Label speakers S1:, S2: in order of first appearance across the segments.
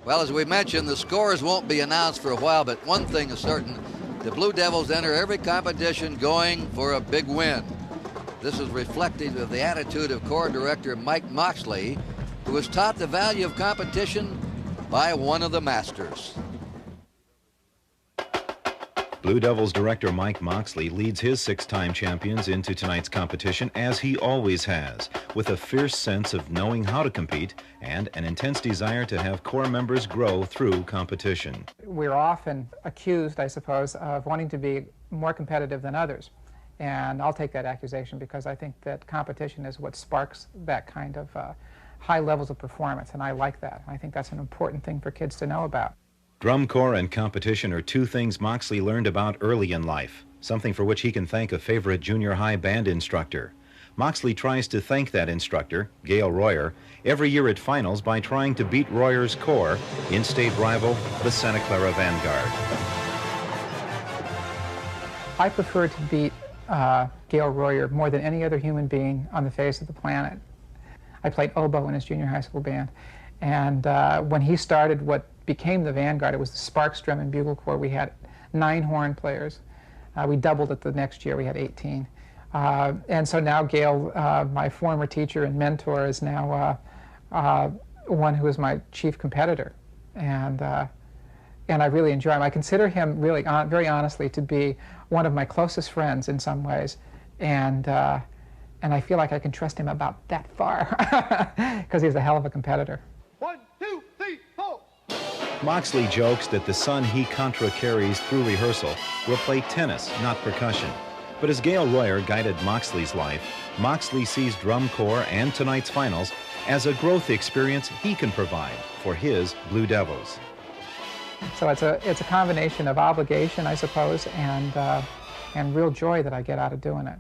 S1: Well, as we mentioned, the scores won't be announced for a while, but one thing is certain. The Blue Devils enter every competition going for a big win. This is reflective of the attitude of Corps Director Mike Moxley, who was taught the value of competition by one of the masters.
S2: Blue Devils director Mike Moxley leads his six-time champions into tonight's competition, as he always has, with a fierce sense of knowing how to compete and an intense desire to have Corps members grow through competition.
S3: We're often accused, I suppose, of wanting to be more competitive than others. And I'll take that accusation because I think that competition is what sparks that kind of high levels of performance, and I like that. I think that's an important thing for kids to know about.
S2: Drum corps and competition are two things Moxley learned about early in life, something for which he can thank a favorite junior high band instructor. Moxley tries to thank that instructor, Gail Royer, every year at finals by trying to beat Royer's corps, in-state rival, the Santa Clara Vanguard.
S3: I prefer to beat Gail Royer more than any other human being on the face of the planet. I played oboe in his junior high school band, and when he started what became the Vanguard, it was the Sparks Drum and Bugle Corps. We had 9 horn players. We doubled it the next year. We had 18. And so now Gail, my former teacher and mentor, is now one who is my chief competitor. And I really enjoy him. I consider him really, very honestly, to be one of my closest friends in some ways. And I feel like I can trust him about that far because he's a hell of a competitor.
S4: 1, 2, 3, 4.
S2: Moxley jokes that the son he contra carries through rehearsal will play tennis, not percussion. But as Gail Royer guided Moxley's life, Moxley sees drum corps and tonight's finals as a growth experience he can provide for his Blue Devils.
S3: So it's a combination of obligation, I suppose, and real joy that I get out of doing it.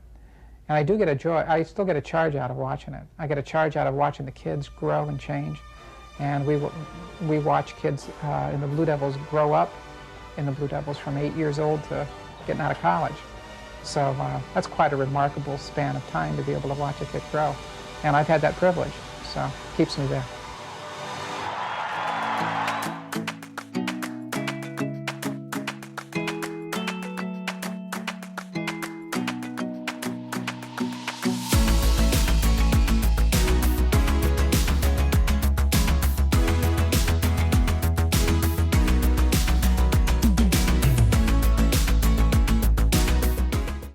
S3: And I do get a joy. I still get a charge out of watching it. I get a charge out of watching the kids grow and change. And we watch kids in the Blue Devils grow up in the Blue Devils from 8 years old to getting out of college. So that's quite a remarkable span of time to be able to watch a kid grow. And I've had that privilege, so it keeps me there.